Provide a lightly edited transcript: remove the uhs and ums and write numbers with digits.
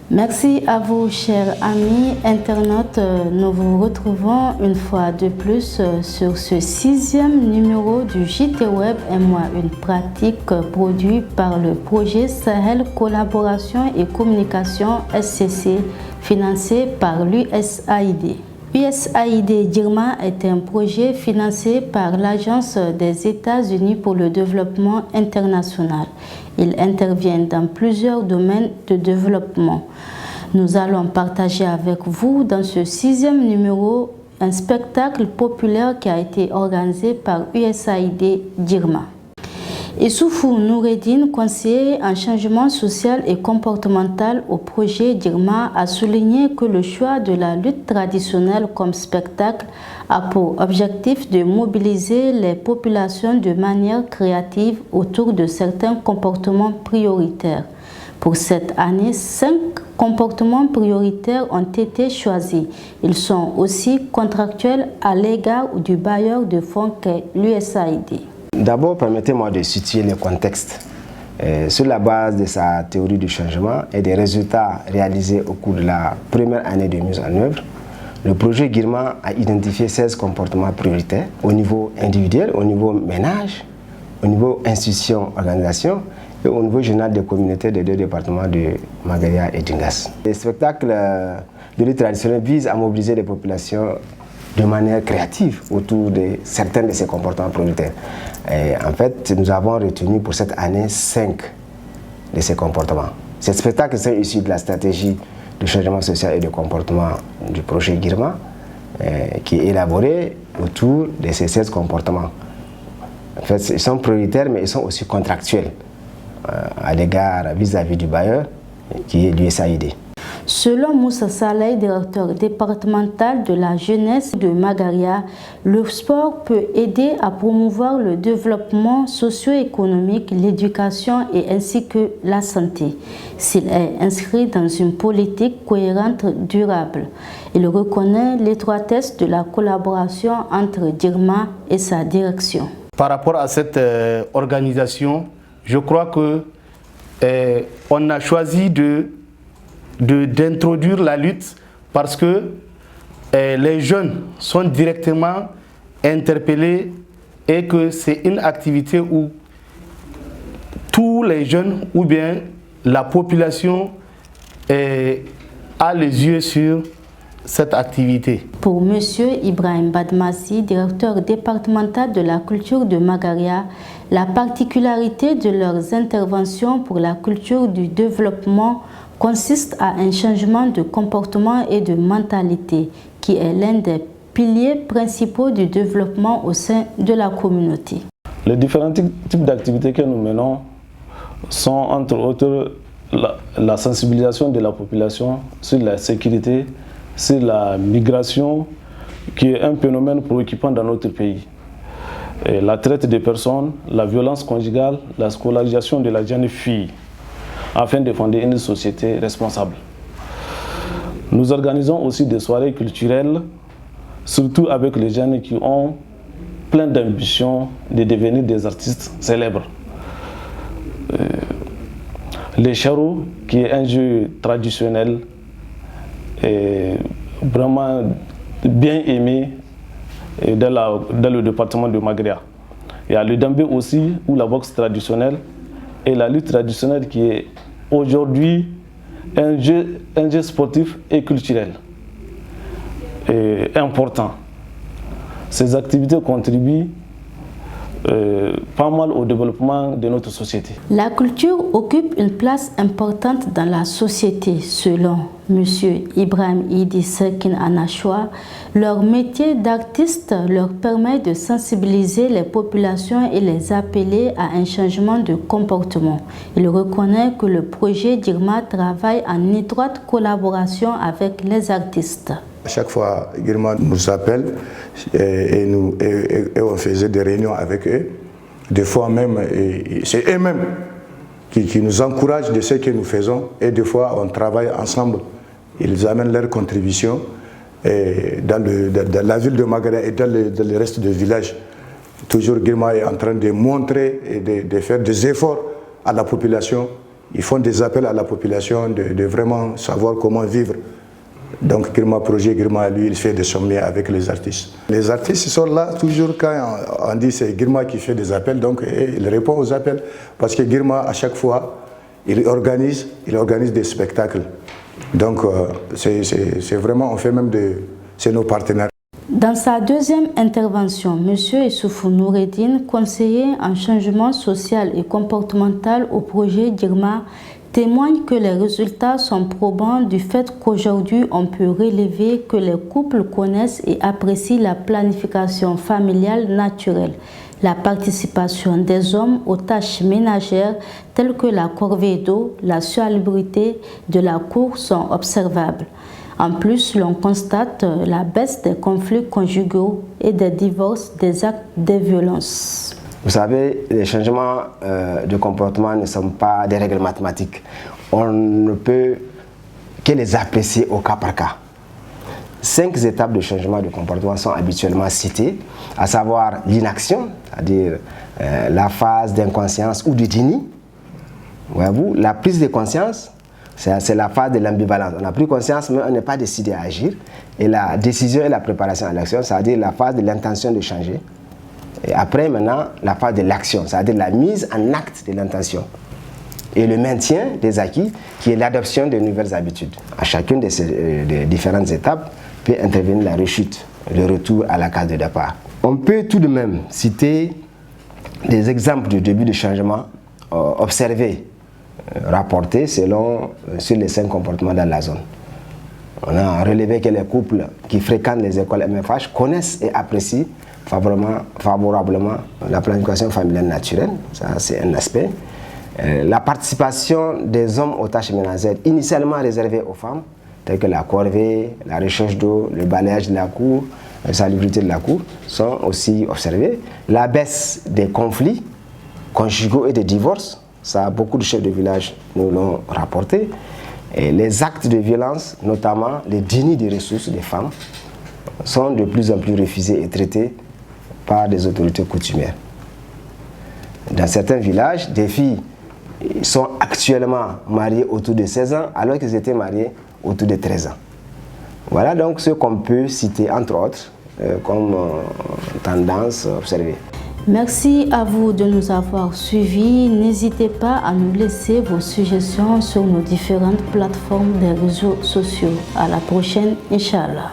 Merci à vous, chers amis internautes. Nous vous retrouvons une fois de plus sur ce 6e numéro du JT Web et moi, une pratique produit par le projet Sahel Collaboration et Communication SCC, financé par l'USAID. USAID Dirma est un projet financé par l'Agence des États-Unis pour le développement international. Il intervient dans plusieurs domaines de développement. Nous allons partager avec vous dans ce 6e numéro un spectacle populaire qui a été organisé par USAID Dirma. Issoufou Noureddine, conseiller en changement social et comportemental au projet Dirma, a souligné que le choix de la lutte traditionnelle comme spectacle a pour objectif de mobiliser les populations de manière créative autour de certains comportements prioritaires. Pour cette année, 5 comportements prioritaires ont été choisis. Ils sont aussi contractuels à l'égard du bailleur de fonds qu'est l'USAID. D'abord, permettez-moi de situer le contexte. Sur la base de sa théorie du changement et des résultats réalisés au cours de la première année de mise en œuvre, le projet Girma a identifié 16 comportements prioritaires au niveau individuel, au niveau ménage, au niveau institution, organisation et au niveau général des communautés des 2 départements de Magaria et Dingas. Les spectacles de lutte traditionnelle visent à mobiliser les populations de manière créative autour de certains de ces comportements prioritaires. Et en fait, nous avons retenu pour cette année 5 de ces comportements. Ces spectacles sont issus de la stratégie de changement social et de comportement du projet Girma, qui est élaboré autour de ces 16 comportements. En fait, ils sont prioritaires, mais ils sont aussi contractuels à l'égard vis-à-vis du bailleur, qui est l'USAID. Selon Moussa Saleh, directeur départemental de la jeunesse de Magaria, le sport peut aider à promouvoir le développement socio-économique, l'éducation et ainsi que la santé, s'il est inscrit dans une politique cohérente durable. Il reconnaît l'étroitesse de la collaboration entre Dirma et sa direction. Par rapport à cette organisation, je crois que on a choisi d'introduire la lutte parce que les jeunes sont directement interpellés et que c'est une activité où tous les jeunes ou bien la population a les yeux sur cette activité. Pour M. Ibrahim Badmassi, directeur départemental de la culture de Magaria, la particularité de leurs interventions pour la culture du développement consiste à un changement de comportement et de mentalité qui est l'un des piliers principaux du développement au sein de la communauté. Les différents types d'activités que nous menons sont entre autres la sensibilisation de la population sur la sécurité, sur la migration qui est un phénomène préoccupant dans notre pays. Et la traite des personnes, la violence conjugale, la scolarisation de la jeune fille, afin de fonder une société responsable. Nous organisons aussi des soirées culturelles, surtout avec les jeunes qui ont plein d'ambition de devenir des artistes célèbres. Les charros, qui est un jeu traditionnel, est vraiment bien aimé dans le département de Magaria. Il y a le dambé aussi, ou la boxe traditionnelle, et la lutte traditionnelle qui est aujourd'hui un jeu sportif et culturel important. Ces activités contribuent pas mal au développement de notre société. La culture occupe une place importante dans la société. Selon M. Ibrahim Idi Sekin Anachwa, leur métier d'artiste leur permet de sensibiliser les populations et les appeler à un changement de comportement. Il reconnaît que le projet Dirma travaille en étroite collaboration avec les artistes. À chaque fois, Girma nous appelle et on faisait des réunions avec eux. Des fois même, c'est eux-mêmes qui nous encouragent de ce que nous faisons. Et des fois, on travaille ensemble. Ils amènent leur contribution dans la ville de Magaria et dans le reste du village. Toujours, Girma est en train de montrer et de faire des efforts à la population ils font des appels à la population de vraiment savoir comment vivre. Donc Girma Projet, Girma, lui, il fait des sommets avec les artistes. Les artistes sont là toujours quand on dit c'est Girma qui fait des appels, donc il répond aux appels. Parce que Girma, à chaque fois, il organise des spectacles. Donc c'est vraiment, on fait même c'est nos partenaires. Dans sa deuxième intervention, M. Issoufou Noureddine, conseiller en changement social et comportemental au projet Girma, témoigne que les résultats sont probants du fait qu'aujourd'hui on peut relever que les couples connaissent et apprécient la planification familiale naturelle. La participation des hommes aux tâches ménagères telles que la corvée d'eau, la salubrité de la cour sont observables. En plus, l'on constate la baisse des conflits conjugaux et des divorces, des actes de violence. Vous savez, les changements de comportement ne sont pas des règles mathématiques. On ne peut que les apprécier au cas par cas. 5 étapes de changement de comportement sont habituellement citées, à savoir l'inaction, c'est-à-dire la phase d'inconscience ou de déni. Voyez-vous, la prise de conscience, c'est la phase de l'ambivalence. On a pris conscience, mais on n'est pas décidé à agir. Et la décision et la préparation à l'action, c'est-à-dire la phase de l'intention de changer. Et après, maintenant, la phase de l'action, c'est-à-dire la mise en acte de l'intention. Et le maintien des acquis, qui est l'adoption de nouvelles habitudes. À chacune de ces différentes étapes peut intervenir la rechute, le retour à la case de départ. On peut tout de même citer des exemples de début de changement observés, rapportés sur les 5 comportements dans la zone. On a relevé que les couples qui fréquentent les écoles MFH connaissent et apprécient favorablement la planification familiale naturelle, ça c'est un aspect. La participation des hommes aux tâches ménagères initialement réservées aux femmes, telles que la corvée, la recherche d'eau, le balayage de la cour, la salubrité de la cour, sont aussi observées. La baisse des conflits conjugaux et des divorces, ça beaucoup de chefs de village nous l'ont rapporté. Et les actes de violence, notamment les dénis des ressources des femmes, sont de plus en plus refusés et traités par des autorités coutumières. Dans certains villages, des filles sont actuellement mariées autour de 16 ans alors qu'elles étaient mariées autour de 13 ans. Voilà donc ce qu'on peut citer entre autres comme tendance observée. Merci à vous de nous avoir suivis. N'hésitez pas à nous laisser vos suggestions sur nos différentes plateformes des réseaux sociaux. À la prochaine, Inch'Allah.